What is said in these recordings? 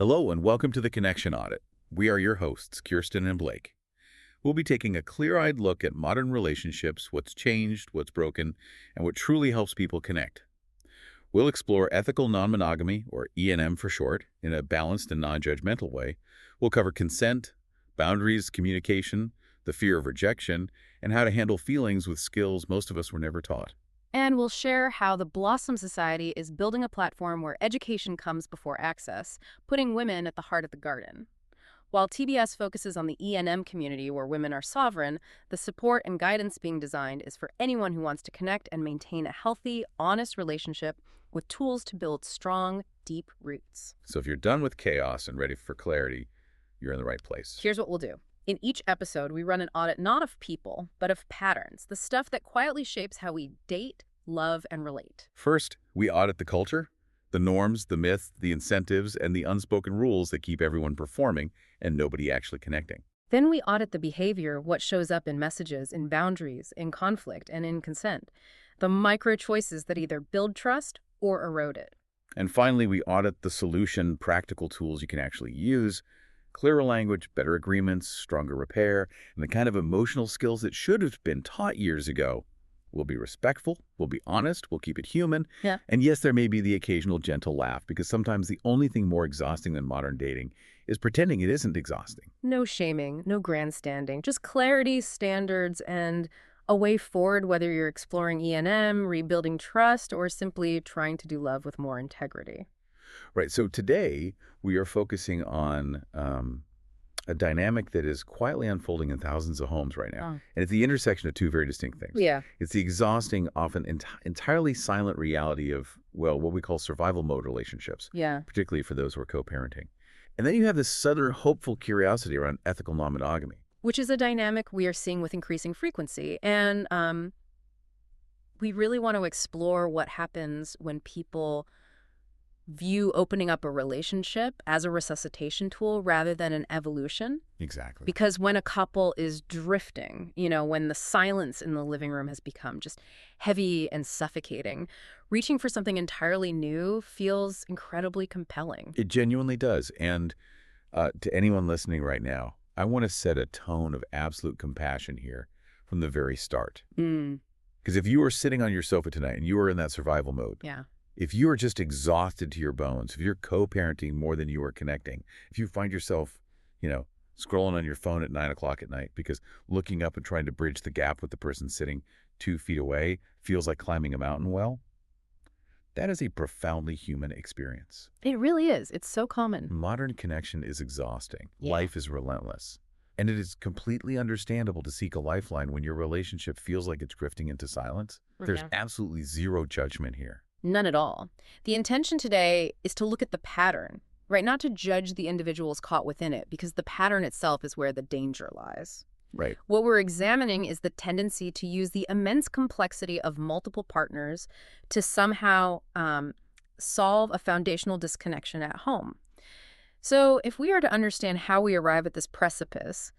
Hello and welcome to the Connection Audit. We are your hosts, Kirsten and Blake. We'll be taking a clear-eyed look at modern relationships, what's changed, what's broken, and what truly helps people connect. We'll explore ethical non-monogamy, or E&M for short, in a balanced and non-judgmental way. We'll cover consent, boundaries, communication, the fear of rejection, and how to handle feelings with skills most of us were never taught. And we'll share how the Blossom Society is building a platform where education comes before access, putting women at the heart of the garden. While TBS focuses on the E&M community where women are sovereign, the support and guidance being designed is for anyone who wants to connect and maintain a healthy, honest relationship with tools to build strong, deep roots. So if you're done with chaos and ready for clarity, you're in the right place. Here's what we'll do. In each episode, we run an audit not of people, but of patterns, the stuff that quietly shapes how we date, love, and relate. First, we audit the culture, the norms, the myths, the incentives, and the unspoken rules that keep everyone performing and nobody actually connecting. Then we audit the behavior, what shows up in messages, in boundaries, in conflict, and in consent. The micro choices that either build trust or erode it. And finally, we audit the solution, practical tools you can actually use, clearer language, better agreements, stronger repair, and the kind of emotional skills that should have been taught years ago. We'll be respectful, we'll be honest, we'll keep it human. Yeah. And yes, there may be the occasional gentle laugh, because sometimes the only thing more exhausting than modern dating is pretending it isn't exhausting. No shaming, no grandstanding, just clarity, standards, and a way forward, whether you're exploring E&M, rebuilding trust, or simply trying to do love with more integrity. Right, so today we are focusing on a dynamic that is quietly unfolding in thousands of homes right now. And it's the intersection of two very distinct things. Yeah. It's the exhausting, often entirely silent reality of, well, what we call survival mode relationships. Yeah. Particularly for those who are co-parenting. And then you have this southern hopeful curiosity around ethical non-monogamy. Which is a dynamic we are seeing with increasing frequency. And we really want to explore what happens when people view opening up a relationship as a resuscitation tool rather than an evolution. Exactly. Because when a couple is drifting, when the silence in the living room has become just heavy and suffocating, reaching for something entirely new feels incredibly compelling. It genuinely does. And to anyone listening right now, I want to set a tone of absolute compassion here from the very start. Because if you are sitting on your sofa tonight and you are in that survival mode, yeah. If you are just exhausted to your bones, if you're co-parenting more than you are connecting, if you find yourself, scrolling on your phone at 9 o'clock at night because looking up and trying to bridge the gap with the person sitting 2 feet away feels like climbing a mountain, well, that is a profoundly human experience. It really is. It's so common. Modern connection is exhausting. Yeah. Life is relentless. And it is completely understandable to seek a lifeline when your relationship feels like it's drifting into silence. There's absolutely zero judgment here. None at all. The intention today is to look at the pattern, right? Not to judge the individuals caught within it, because the pattern itself is where the danger lies. Right. What we're examining is the tendency to use the immense complexity of multiple partners to somehow solve a foundational disconnection at home. So if we are to understand how we arrive at this precipice,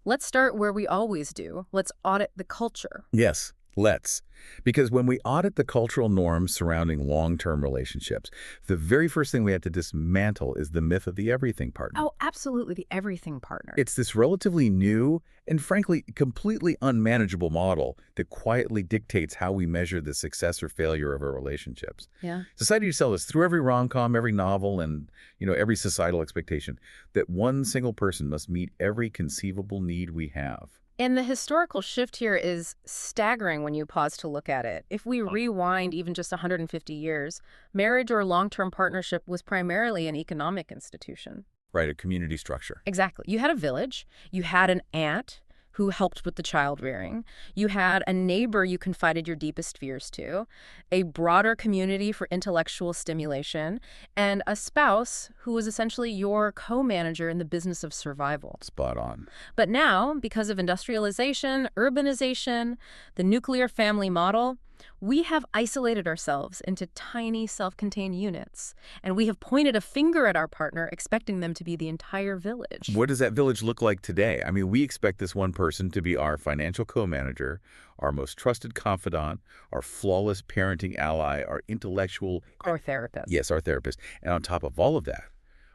let's start where we always do. Let's audit the culture. Yes. Let's. Because when we audit the cultural norms surrounding long-term relationships, the very first thing we have to dismantle is the myth of the everything partner. Oh, absolutely, the everything partner. It's this relatively new and frankly completely unmanageable model that quietly dictates how we measure the success or failure of our relationships. Yeah. Society sells us through every rom-com, every novel, and every societal expectation that one single person must meet every conceivable need we have. And the historical shift here is staggering when you pause to look at it. If we rewind even just 150 years, marriage or long-term partnership was primarily an economic institution. Right, a community structure. Exactly. You had a village, you had an aunt who helped with the child rearing, you had a neighbor you confided your deepest fears to, a broader community for intellectual stimulation, and a spouse who was essentially your co-manager in the business of survival. Spot on. But now, because of industrialization, urbanization, the nuclear family model, we have isolated ourselves into tiny self-contained units, and we have pointed a finger at our partner, expecting them to be the entire village. What does that village look like today? I mean, we expect this one person to be our financial co-manager, our most trusted confidant, our flawless parenting ally, our intellectual... Our therapist. Yes, our therapist. And on top of all of that,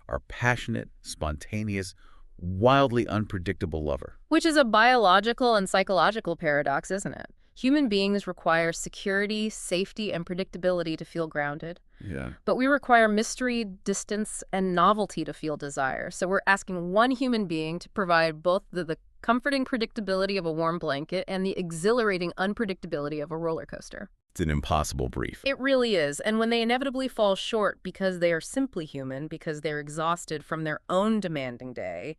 our passionate, spontaneous, wildly unpredictable lover. Which is a biological and psychological paradox, isn't it? Human beings require security, safety, and predictability to feel grounded. Yeah. But we require mystery, distance, and novelty to feel desire. So we're asking one human being to provide both the comforting predictability of a warm blanket and the exhilarating unpredictability of a roller coaster. It's an impossible brief. It really is. And when they inevitably fall short because they are simply human, because they're exhausted from their own demanding day,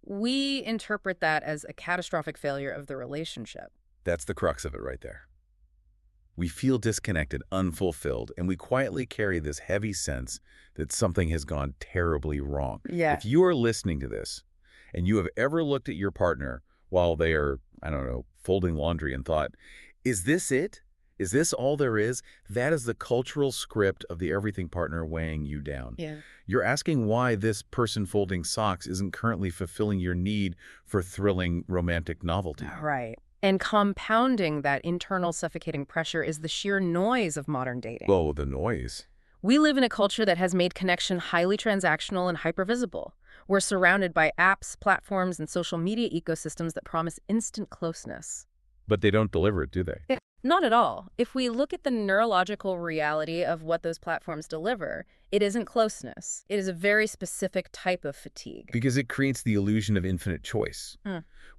we interpret that as a catastrophic failure of the relationship. That's the crux of it right there. We feel disconnected, unfulfilled, and we quietly carry this heavy sense that something has gone terribly wrong. Yeah. If you are listening to this and you have ever looked at your partner while they are, I don't know, folding laundry and thought, is this it? Is this all there is? That is the cultural script of the everything partner weighing you down. Yeah. You're asking why this person folding socks isn't currently fulfilling your need for thrilling romantic novelty. Right. And compounding that internal suffocating pressure is the sheer noise of modern dating. Whoa, the noise. We live in a culture that has made connection highly transactional and hypervisible. We're surrounded by apps, platforms, and social media ecosystems that promise instant closeness. But they don't deliver it, do they? Not at all. If we look at the neurological reality of what those platforms deliver, it isn't closeness. It is a very specific type of fatigue. Because it creates the illusion of infinite choice.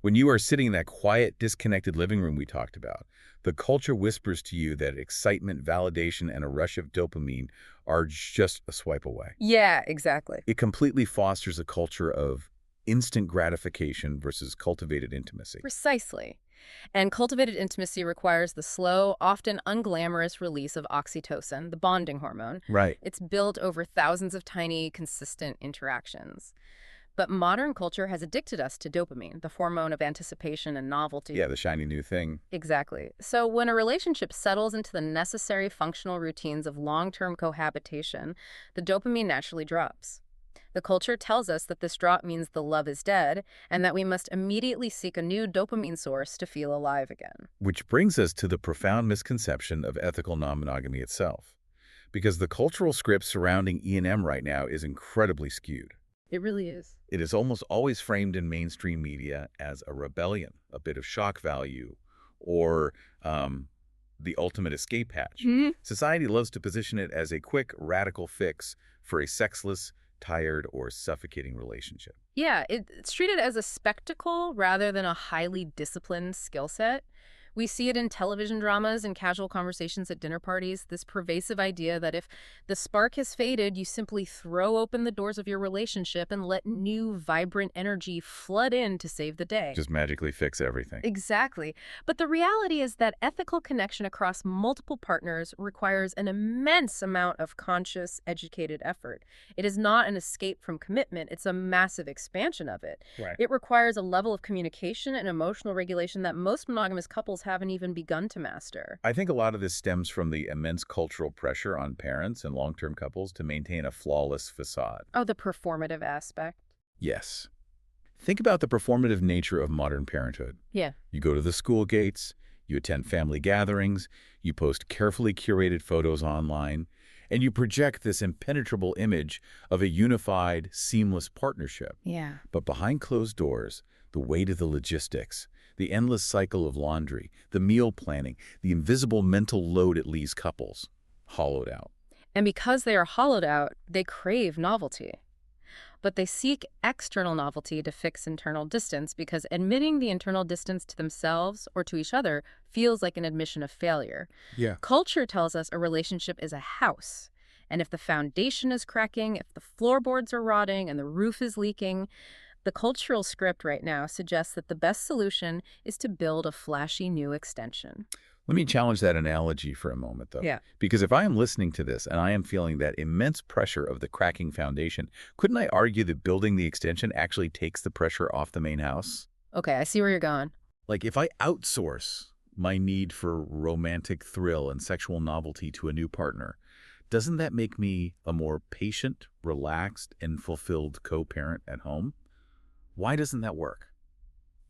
When you are sitting in that quiet, disconnected living room we talked about, the culture whispers to you that excitement, validation, and a rush of dopamine are just a swipe away. Yeah, exactly. It completely fosters a culture of instant gratification versus cultivated intimacy. Precisely. And cultivated intimacy requires the slow, often unglamorous release of oxytocin, the bonding hormone. Right. It's built over thousands of tiny, consistent interactions. But modern culture has addicted us to dopamine, the hormone of anticipation and novelty. Yeah, the shiny new thing. Exactly. So when a relationship settles into the necessary functional routines of long-term cohabitation, the dopamine naturally drops. The culture tells us that this drop means the love is dead and that we must immediately seek a new dopamine source to feel alive again. Which brings us to the profound misconception of ethical non-monogamy itself. Because the cultural script surrounding E&M right now is incredibly skewed. It really is. It is almost always framed in mainstream media as a rebellion, a bit of shock value, or the ultimate escape hatch. Society loves to position it as a quick, radical fix for a sexless, tired, or suffocating relationship. Yeah, it's treated as a spectacle rather than a highly disciplined skill set. We see it in television dramas and casual conversations at dinner parties, this pervasive idea that if the spark has faded, you simply throw open the doors of your relationship and let new, vibrant energy flood in to save the day. Just magically fix everything. Exactly. But the reality is that ethical connection across multiple partners requires an immense amount of conscious, educated effort. It is not an escape from commitment. It's a massive expansion of it. Right. It requires a level of communication and emotional regulation that most monogamous couples haven't even begun to master. I think a lot of this stems from the immense cultural pressure on parents and long-term couples to maintain a flawless facade. Oh, the performative aspect. Yes. Think about the performative nature of modern parenthood. Yeah. You go to the school gates, you attend family gatherings, you post carefully curated photos online, and you project this impenetrable image of a unified, seamless partnership. Yeah. But behind closed doors, the weight of the logistics, the endless cycle of laundry, the meal planning, the invisible mental load it leaves couples hollowed out. And because they are hollowed out, they crave novelty. But they seek external novelty to fix internal distance because admitting the internal distance to themselves or to each other feels like an admission of failure. Yeah. Culture tells us a relationship is a house. And if the foundation is cracking, if the floorboards are rotting and the roof is leaking, the cultural script right now suggests that the best solution is to build a flashy new extension. Let me challenge that analogy for a moment, though. Yeah. Because if I am listening to this and I am feeling that immense pressure of the cracking foundation, couldn't I argue that building the extension actually takes the pressure off the main house? Okay, I see where you're going. Like if I outsource my need for romantic thrill and sexual novelty to a new partner, doesn't that make me a more patient, relaxed, and fulfilled co-parent at home? Why doesn't that work?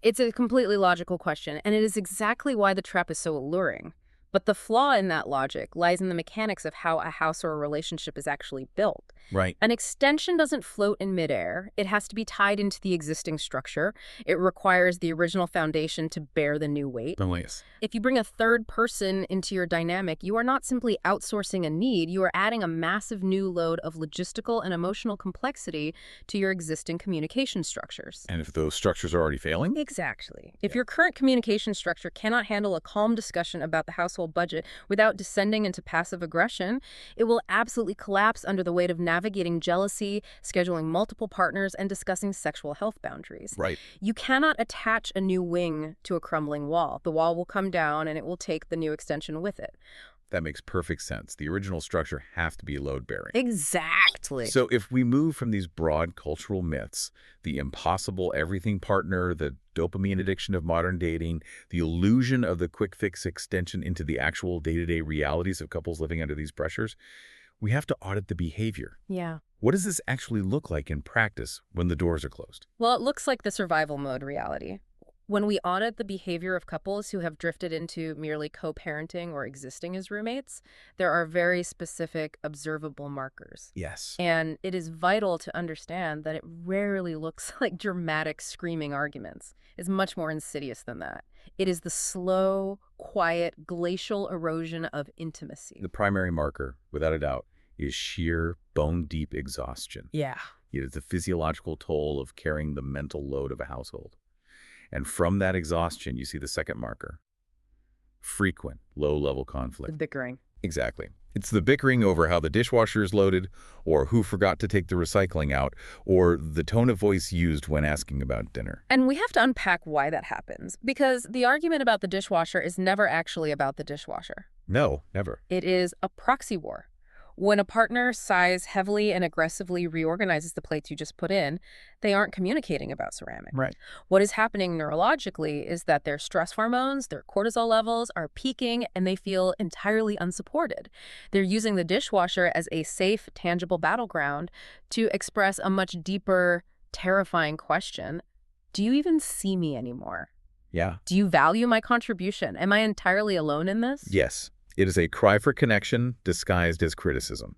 It's a completely logical question, and it is exactly why the trap is so alluring. But the flaw in that logic lies in the mechanics of how a house or a relationship is actually built. Right. An extension doesn't float in midair. It has to be tied into the existing structure. It requires the original foundation to bear the new weight. Oh, yes. If you bring a third person into your dynamic, you are not simply outsourcing a need, you are adding a massive new load of logistical and emotional complexity to your existing communication structures. And if those structures are already failing? Exactly. If your current communication structure cannot handle a calm discussion about the household budget without descending into passive aggression, it will absolutely collapse under the weight of navigating jealousy, scheduling multiple partners, and discussing sexual health boundaries. Right. You cannot attach a new wing to a crumbling wall. The wall will come down and it will take the new extension with it. That makes perfect sense. The original structure has to be load-bearing. Exactly. So if we move from these broad cultural myths, the impossible everything partner, the dopamine addiction of modern dating, the illusion of the quick fix extension into the actual day-to-day realities of couples living under these pressures, we have to audit the behavior. Yeah. What does this actually look like in practice when the doors are closed? Well, it looks like the survival mode reality. When we audit the behavior of couples who have drifted into merely co-parenting or existing as roommates, there are very specific observable markers. Yes. And it is vital to understand that it rarely looks like dramatic screaming arguments. It's much more insidious than that. It is the slow, quiet, glacial erosion of intimacy. The primary marker, without a doubt, is sheer bone-deep exhaustion. Yeah. It is the physiological toll of carrying the mental load of a household. And from that exhaustion, you see the second marker. Frequent, low-level The conflict. bickering. Exactly. It's the bickering over how the dishwasher is loaded, or who forgot to take the recycling out, or the tone of voice used when asking about dinner. And we have to unpack why that happens, because the argument about the dishwasher is never actually about the dishwasher. No, never. It is a proxy war. When a partner sighs heavily and aggressively reorganizes the plates you just put in, they aren't communicating about ceramic. Right. What is happening neurologically is that their stress hormones, their cortisol levels are peaking and they feel entirely unsupported. They're using the dishwasher as a safe, tangible battleground to express a much deeper, terrifying question. Do you even see me anymore? Yeah. Do you value my contribution? Am I entirely alone in this? Yes. It is a cry for connection disguised as criticism.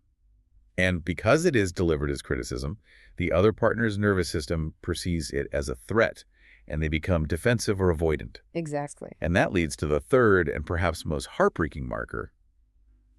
And because it is delivered as criticism, the other partner's nervous system perceives it as a threat, and they become defensive or avoidant. Exactly. And that leads to the third and perhaps most heartbreaking marker,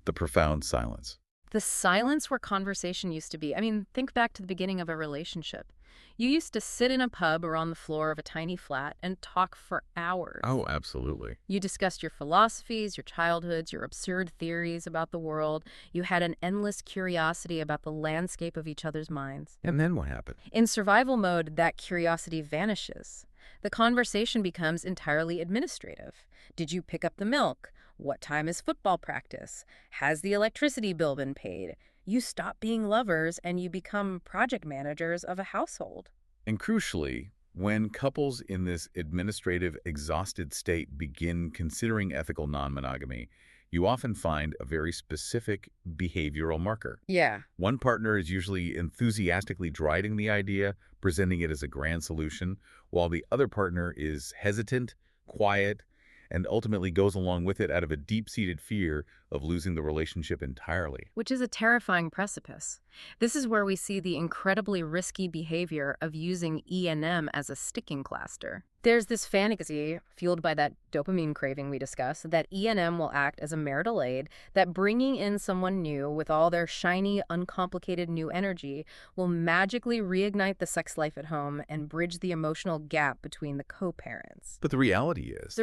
the profound silence. The silence where conversation used to be. I mean, think back to the beginning of a relationship. You used to sit in a pub or on the floor of a tiny flat and talk for hours. Oh, absolutely. You discussed your philosophies, your childhoods, your absurd theories about the world. You had an endless curiosity about the landscape of each other's minds. And then what happened? In survival mode, that curiosity vanishes. The conversation becomes entirely administrative. Did you pick up the milk? What time is football practice? Has the electricity bill been paid? You stop being lovers and you become project managers of a household. And crucially, when couples in this administrative, exhausted state begin considering ethical non-monogamy, you often find a very specific behavioral marker. Yeah. One partner is usually enthusiastically deriding the idea, presenting it as a grand solution, while the other partner is hesitant, quiet, and ultimately goes along with it out of a deep-seated fear of losing the relationship entirely. Which is a terrifying precipice. This is where we see the incredibly risky behavior of using E&M as a sticking plaster. There's this fantasy, fueled by that dopamine craving we discussed, that E&M will act as a marital aid, that bringing in someone new with all their shiny, uncomplicated new energy will magically reignite the sex life at home and bridge the emotional gap between the co-parents. But the reality is...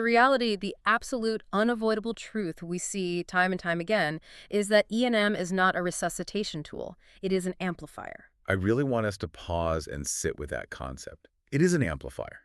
The absolute unavoidable truth we see time and time again is that E&M is not a resuscitation tool. It is an amplifier. I really want us to pause and sit with that concept. It is an amplifier.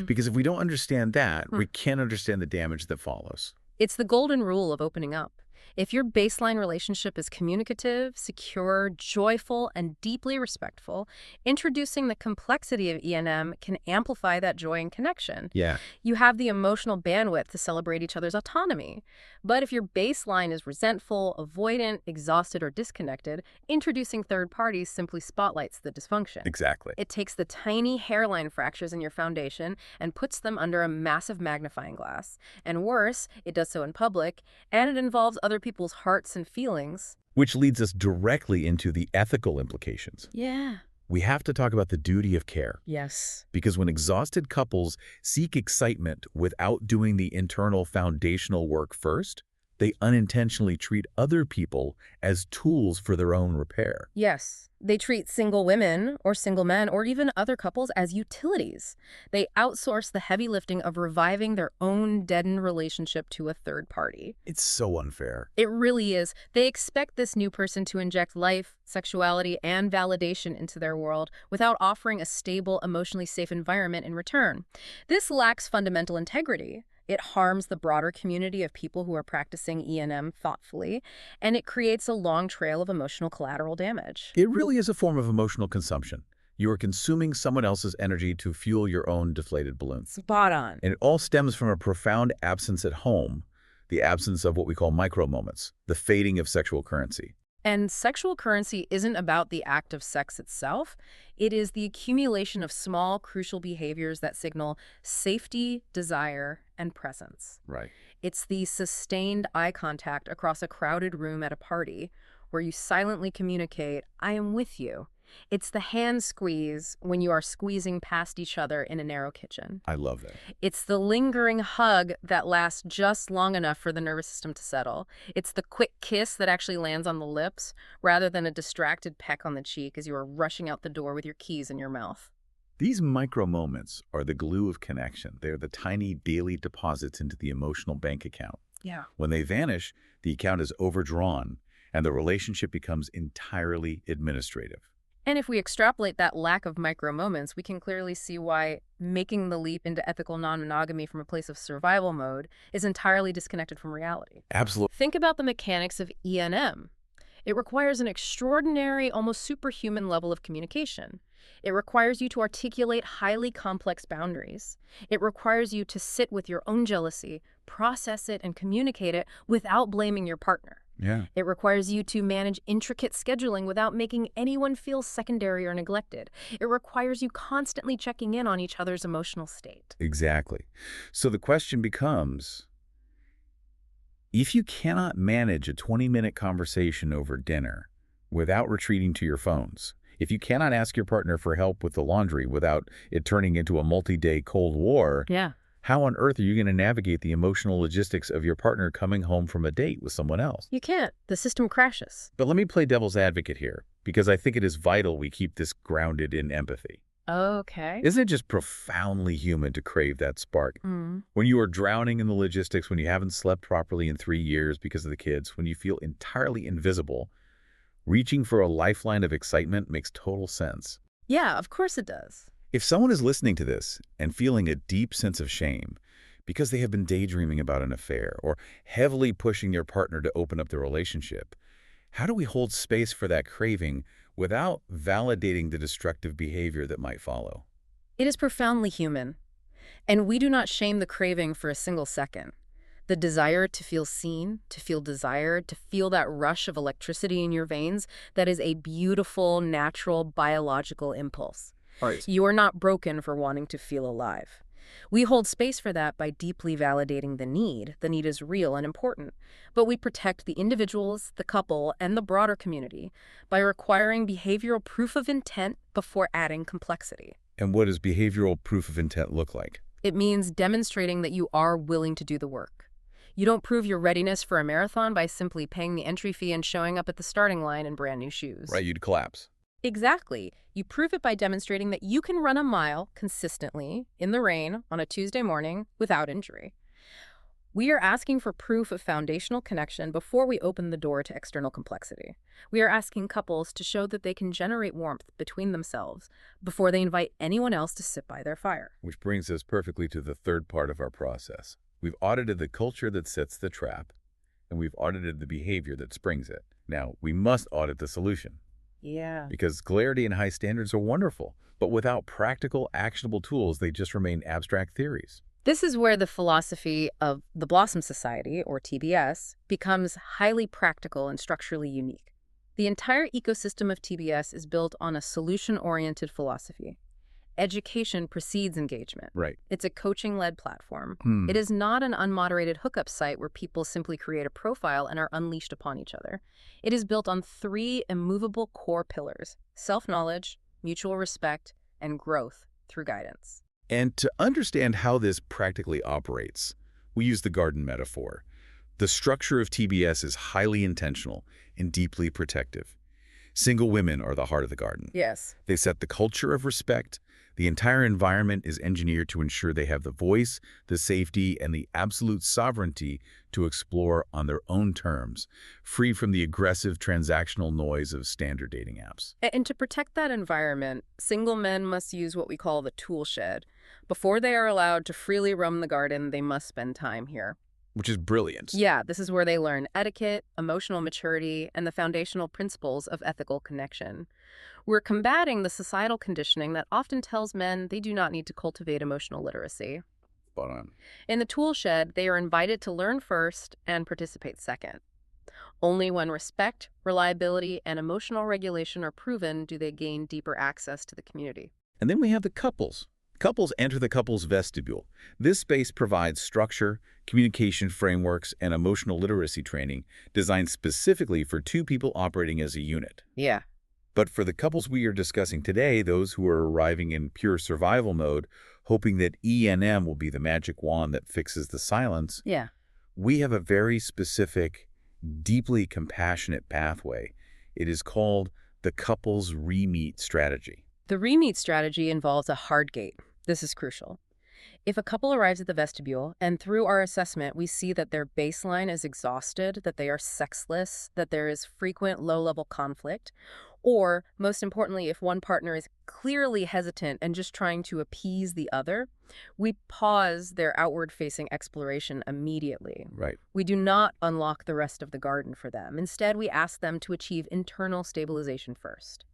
Because if we don't understand that, we can't understand the damage that follows. It's the golden rule of opening up. If your baseline relationship is communicative, secure, joyful, and deeply respectful, introducing the complexity of E&M can amplify that joy and connection. Yeah. You have the emotional bandwidth to celebrate each other's autonomy. But if your baseline is resentful, avoidant, exhausted, or disconnected, introducing third parties simply spotlights the dysfunction. Exactly. It takes the tiny hairline fractures in your foundation and puts them under a massive magnifying glass. And worse, it does so in public, and it involves other people's hearts and feelings. Which leads us directly into the ethical implications. Yeah. We have to talk about the duty of care. Yes. Because when exhausted couples seek excitement without doing the internal foundational work first, they unintentionally treat other people as tools for their own repair. Yes. They treat single women or single men or even other couples as utilities. They outsource the heavy lifting of reviving their own deadened relationship to a third party. It's so unfair. It really is. They expect this new person to inject life, sexuality, and validation into their world without offering a stable, emotionally safe environment in return. This lacks fundamental integrity. It harms the broader community of people who are practicing E&M thoughtfully, and it creates a long trail of emotional collateral damage. It really is a form of emotional consumption. You are consuming someone else's energy to fuel your own deflated balloon. Spot on. And it all stems from a profound absence at home, the absence of what we call micro moments, the fading of sexual currency. And sexual currency isn't about the act of sex itself. It is the accumulation of small, crucial behaviors that signal safety, desire, and presence. Right. It's the sustained eye contact across a crowded room at a party where you silently communicate, "I am with you." It's the hand squeeze when you are squeezing past each other in a narrow kitchen. I love that. It's the lingering hug that lasts just long enough for the nervous system to settle. It's the quick kiss that actually lands on the lips rather than a distracted peck on the cheek as you are rushing out the door with your keys in your mouth. These micro moments are the glue of connection. They're the tiny daily deposits into the emotional bank account. Yeah. When they vanish, the account is overdrawn and the relationship becomes entirely administrative. And if we extrapolate that lack of micro moments, we can clearly see why making the leap into ethical non-monogamy from a place of survival mode is entirely disconnected from reality. Absolutely. Think about the mechanics of E&M. It requires an extraordinary, almost superhuman level of communication. It requires you to articulate highly complex boundaries. It requires you to sit with your own jealousy, process it, and communicate it without blaming your partner. Yeah. It requires you to manage intricate scheduling without making anyone feel secondary or neglected. It requires you constantly checking in on each other's emotional state. Exactly. So the question becomes, if you cannot manage a 20-minute conversation over dinner without retreating to your phones, if you cannot ask your partner for help with the laundry without it turning into a multi-day Cold War, Yeah. how on earth are you going to navigate the emotional logistics of your partner coming home from a date with someone else? You can't. The system crashes. But let me play devil's advocate here, because I think it is vital we keep this grounded in empathy. Okay. Isn't it just profoundly human to crave that spark? Mm. When you are drowning in the logistics, when you haven't slept properly in 3 years because of the kids, when you feel entirely invisible, reaching for a lifeline of excitement makes total sense. Yeah, of course it does. If someone is listening to this and feeling a deep sense of shame because they have been daydreaming about an affair or heavily pushing their partner to open up the relationship, how do we hold space for that craving without validating the destructive behavior that might follow? It is profoundly human. And we do not shame the craving for a single second. The desire to feel seen, to feel desired, to feel that rush of electricity in your veins, that is a beautiful, natural, biological impulse. Right. You are not broken for wanting to feel alive. We hold space for that by deeply validating the need. The need is real and important. But we protect the individuals, the couple, and the broader community by requiring behavioral proof of intent before adding complexity. And what does behavioral proof of intent look like? It means demonstrating that you are willing to do the work. You don't prove your readiness for a marathon by simply paying the entry fee and showing up at the starting line in brand new shoes. Right, you'd collapse. Exactly. You prove it by demonstrating that you can run a mile consistently in the rain on a Tuesday morning without injury. We are asking for proof of foundational connection before we open the door to external complexity. We are asking couples to show that they can generate warmth between themselves before they invite anyone else to sit by their fire. Which brings us perfectly to the third part of our process. We've audited the culture that sets the trap, and we've audited the behavior that springs it. Now, we must audit the solution, Yeah. because clarity and high standards are wonderful, but without practical, actionable tools, they just remain abstract theories. This is where the philosophy of the Blossom Society, or TBS, becomes highly practical and structurally unique. The entire ecosystem of TBS is built on a solution-oriented philosophy. Education precedes engagement. Right. It's a coaching-led platform. It is not an unmoderated hookup site where people simply create a profile and are unleashed upon each other. It is built on 3 immovable core pillars: self-knowledge, mutual respect, and growth through guidance. And to understand how this practically operates, we use the garden metaphor. The structure of TBS is highly intentional and deeply protective. Single women are the heart of the garden. Yes. They set the culture of respect. The entire environment is engineered to ensure they have the voice, the safety, and the absolute sovereignty to explore on their own terms, free from the aggressive transactional noise of standard dating apps. And to protect that environment, single men must use what we call the tool shed. Before they are allowed to freely roam the garden, they must spend time here. Which is brilliant. Yeah, this is where they learn etiquette, emotional maturity, and the foundational principles of ethical connection. We're combating the societal conditioning that often tells men they do not need to cultivate emotional literacy. Spot on. In the tool shed, they are invited to learn first and participate second. Only when respect, reliability, and emotional regulation are proven do they gain deeper access to the community. And then we have the couples. Couples enter the couple's vestibule. This space provides structure, communication frameworks, and emotional literacy training designed specifically for 2 people operating as a unit. Yeah. But for the couples we are discussing today, those who are arriving in pure survival mode, hoping that E&M will be the magic wand that fixes the silence, Yeah. we have a very specific, deeply compassionate pathway. It is called the couples re-meet strategy. The re-meet strategy involves a hard gate. This is crucial. If a couple arrives at the vestibule, and through our assessment we see that their baseline is exhausted, that they are sexless, that there is frequent low-level conflict, or, most importantly, if one partner is clearly hesitant and just trying to appease the other, we pause their outward-facing exploration immediately. Right. We do not unlock the rest of the garden for them. Instead, we ask them to achieve internal stabilization first.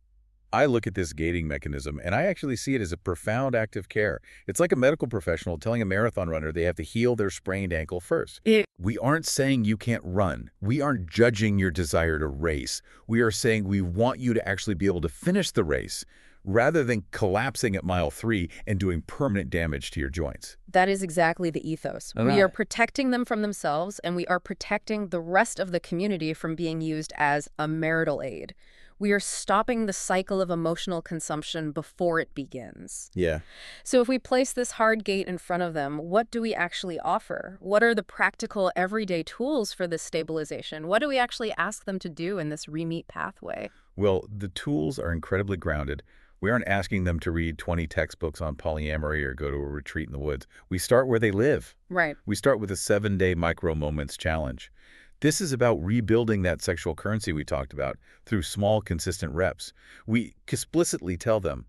I look at this gating mechanism, and I actually see it as a profound act of care. It's like a medical professional telling a marathon runner they have to heal their sprained ankle first. We aren't saying you can't run. We aren't judging your desire to race. We are saying we want you to actually be able to finish the race, rather than collapsing at mile 3 and doing permanent damage to your joints. That is exactly the ethos. We are protecting them from themselves, and we are protecting the rest of the community from being used as a marital aid. We are stopping the cycle of emotional consumption before it begins. Yeah. So if we place this hard gate in front of them, what do we actually offer? What are the practical, everyday tools for this stabilization? What do we actually ask them to do in this re-meet pathway? Well, the tools are incredibly grounded. We aren't asking them to read 20 textbooks on polyamory or go to a retreat in the woods. We start where they live. Right. We start with a 7-day micro moments challenge. This is about rebuilding that sexual currency we talked about through small, consistent reps. We explicitly tell them,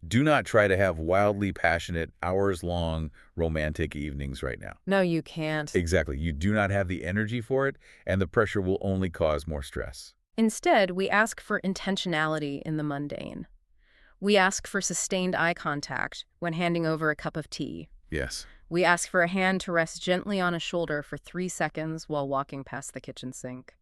do not try to have wildly passionate, hours-long romantic evenings right now. No, you can't. Exactly. You do not have the energy for it, and the pressure will only cause more stress. Instead, we ask for intentionality in the mundane. We ask for sustained eye contact when handing over a cup of tea. Yes. We ask for a hand to rest gently on a shoulder for 3 seconds while walking past the kitchen sink.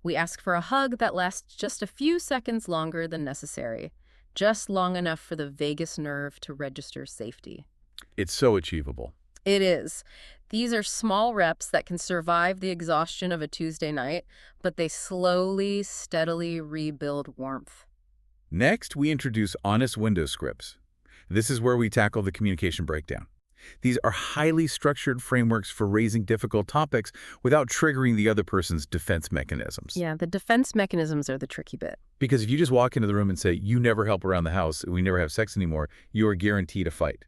We ask for a hug that lasts just a few seconds longer than necessary, just long enough for the vagus nerve to register safety. It's so achievable. It is. These are small reps that can survive the exhaustion of a Tuesday night, but they slowly, steadily rebuild warmth. Next, we introduce honest window scripts. This is where we tackle the communication breakdown. These are highly structured frameworks for raising difficult topics without triggering the other person's defense mechanisms. Yeah, the defense mechanisms are the tricky bit. Because if you just walk into the room and say, you never help around the house, we never have sex anymore, you are guaranteed a fight.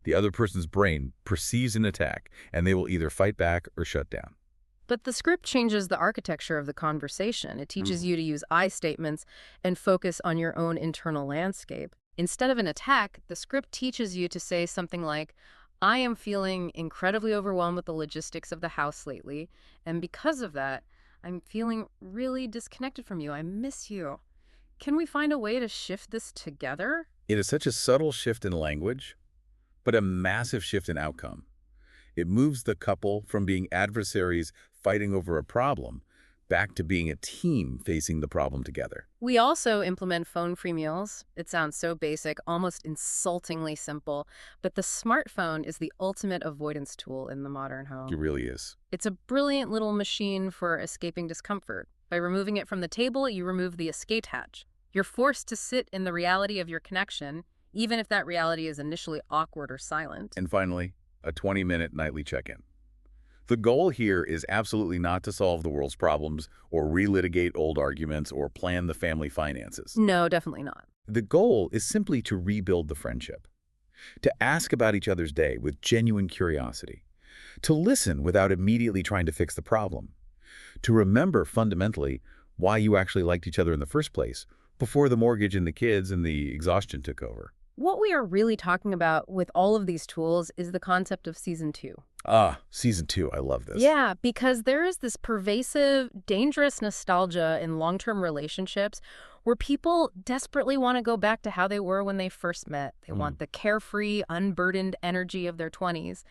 The other person's brain perceives an attack, and they will either fight back or shut down. But the script changes the architecture of the conversation. It teaches you to use I statements and focus on your own internal landscape. Instead of an attack, the script teaches you to say something like, I am feeling incredibly overwhelmed with the logistics of the house lately, and because of that, I'm feeling really disconnected from you. I miss you. Can we find a way to shift this together? It is such a subtle shift in language, but a massive shift in outcome. It moves the couple from being adversaries fighting over a problem back to being a team facing the problem together. We also implement phone-free meals. It sounds so basic, almost insultingly simple, but the smartphone is the ultimate avoidance tool in the modern It home. really is. It's a brilliant little machine for escaping discomfort. By removing it from the table, you remove the escape hatch. You're forced to sit in the reality of your connection, even if that reality is initially awkward or silent. And finally, a 20-minute nightly check-in. The goal here is absolutely not to solve the world's problems or relitigate old arguments or plan the family finances. No, definitely not. The goal is simply to rebuild the friendship, to ask about each other's day with genuine curiosity, to listen without immediately trying to fix the problem, to remember fundamentally why you actually liked each other in the first place before the mortgage and the kids and the exhaustion took over. What we are really talking about with all of these tools is the concept of season 2. Season 2, I love this. Yeah, because there is this pervasive, dangerous nostalgia in long-term relationships where people desperately want to go back to how they were when they first met. They want the carefree, unburdened energy of their 20s.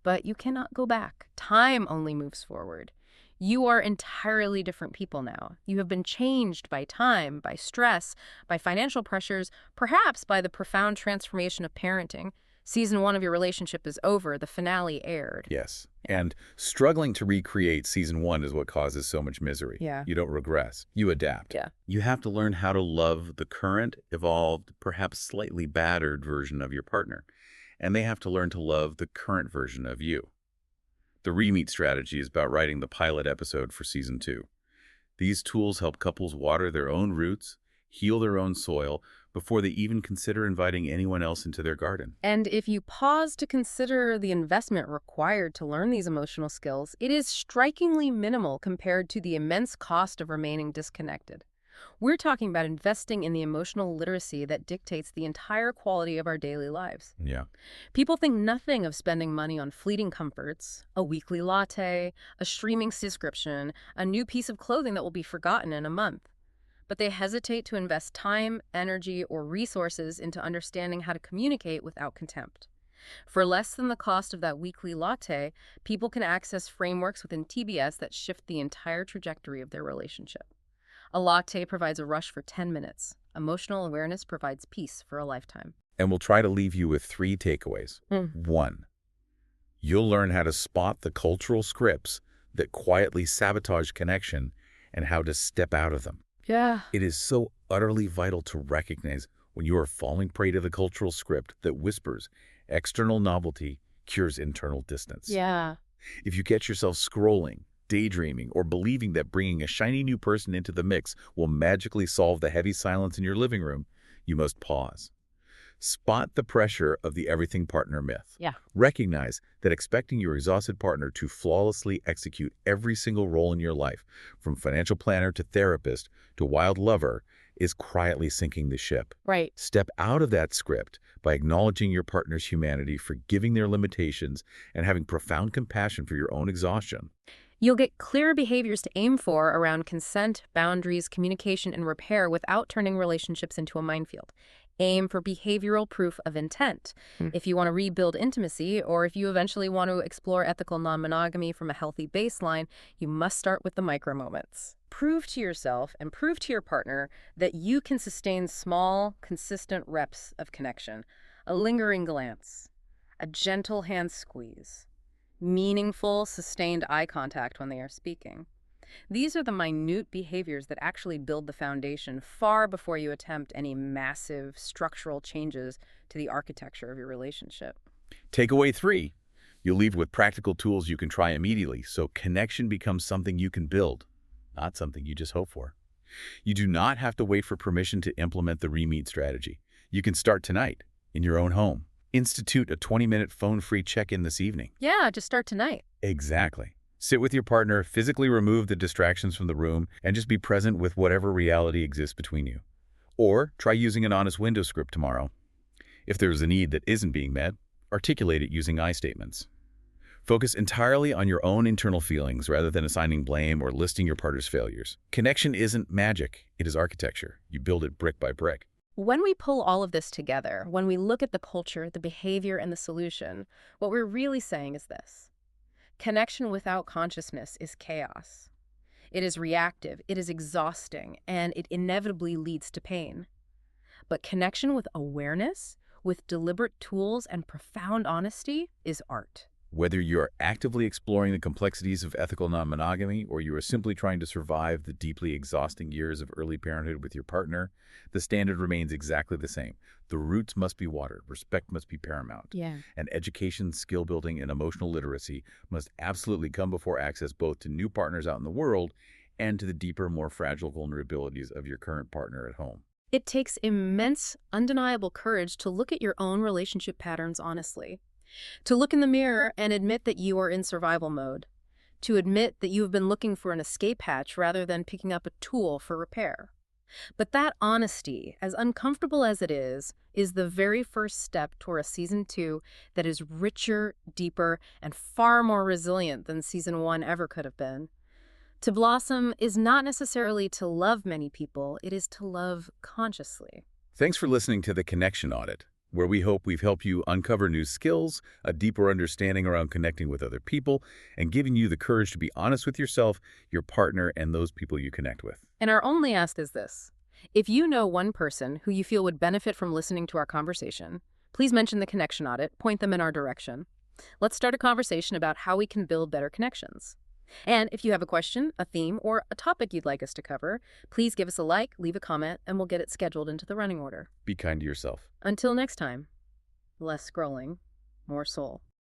But you cannot go back. Time only moves forward. You are entirely different people now. You have been changed by time, by stress, by financial pressures, perhaps by the profound transformation of parenting. Season 1 of your relationship is over. The finale aired. Yes. And struggling to recreate season 1 is what causes so much misery. Yeah. You don't regress. You adapt. Yeah. You have to learn how to love the current, evolved, perhaps slightly battered version of your partner. And they have to learn to love the current version of you. The re-meet strategy is about writing the pilot episode for season 2. These tools help couples water their own roots, heal their own soil, before they even consider inviting anyone else into their garden. And if you pause to consider the investment required to learn these emotional skills, it is strikingly minimal compared to the immense cost of remaining disconnected. We're talking about investing in the emotional literacy that dictates the entire quality of our daily lives. Yeah. People think nothing of spending money on fleeting comforts, a weekly latte, a streaming subscription, a new piece of clothing that will be forgotten in a month. But they hesitate to invest time, energy, or resources into understanding how to communicate without contempt. For less than the cost of that weekly latte, people can access frameworks within TBS that shift the entire trajectory of their relationship. A latte provides a rush for 10 minutes. Emotional awareness provides peace for a lifetime. And we'll try to leave you with 3 takeaways. 1, you'll learn how to spot the cultural scripts that quietly sabotage connection and how to step out of them. Yeah. It is so utterly vital to recognize when you are falling prey to the cultural script that whispers external novelty cures internal distance. Yeah. If you catch yourself scrolling, daydreaming, or believing that bringing a shiny new person into the mix will magically solve the heavy silence in your living room, you must pause. Spot the pressure of the everything partner myth. Yeah. Recognize that expecting your exhausted partner to flawlessly execute every single role in your life, from financial planner to therapist to wild lover, is quietly sinking the ship. Right. Step out of that script by acknowledging your partner's humanity, forgiving their limitations, and having profound compassion for your own exhaustion. You'll get clearer behaviors to aim for around consent, boundaries, communication, and repair without turning relationships into a minefield. Aim for behavioral proof of intent. If you want to rebuild intimacy, or if you eventually want to explore ethical non-monogamy from a healthy baseline, you must start with the micro moments. Prove to yourself and prove to your partner that you can sustain small, consistent reps of connection. A lingering glance, a gentle hand squeeze, meaningful, sustained eye contact when they are speaking. These are the minute behaviors that actually build the foundation far before you attempt any massive structural changes to the architecture of your relationship. Takeaway 3, you'll leave with practical tools you can try immediately, so connection becomes something you can build, not something you just hope for. You do not have to wait for permission to implement the re-meet strategy. You can start tonight in your own home. Institute a 20-minute phone-free check-in this evening. Yeah, just start tonight. Exactly. Sit with your partner, physically remove the distractions from the room, and just be present with whatever reality exists between you. Or try using an honest window script tomorrow. If there's a need that isn't being met, Articulate it using I statements. Focus entirely on your own internal feelings rather than assigning blame or listing your partner's failures. Connection isn't magic, it is architecture. You build it brick by brick. When we pull all of this together, when we look at the culture, the behavior, and the solution, what we're really saying is this. Connection without consciousness is chaos. It is reactive, it is exhausting, and it inevitably leads to pain. But connection with awareness, with deliberate tools and profound honesty, is art. Whether you're actively exploring the complexities of ethical non-monogamy or you are simply trying to survive the deeply exhausting years of early parenthood with your partner, the standard remains exactly the same. The roots must be watered, respect must be paramount, Yeah. and education, skill building, and emotional literacy must absolutely come before access both to new partners out in the world and to the deeper, more fragile vulnerabilities of your current partner at home. It takes immense, undeniable courage to look at your own relationship patterns honestly. To look in the mirror and admit that you are in survival mode. To admit that you have been looking for an escape hatch rather than picking up a tool for repair. But that honesty, as uncomfortable as it is the very first step toward a season 2 that is richer, deeper, and far more resilient than season 1 ever could have been. To blossom is not necessarily to love many people, it is to love consciously. Thanks for listening to the Connection Audit, where we hope we've helped you uncover new skills, a deeper understanding around connecting with other people, and giving you the courage to be honest with yourself, your partner, and those people you connect with. And our only ask is this. If you know one person who you feel would benefit from listening to our conversation, please mention the Connection Audit, point them in our direction. Let's start a conversation about how we can build better connections. And if you have a question, a theme, or a topic you'd like us to cover, please give us a like, leave a comment, and we'll get it scheduled into the running order. Be kind to yourself. Until next time, less scrolling, more soul.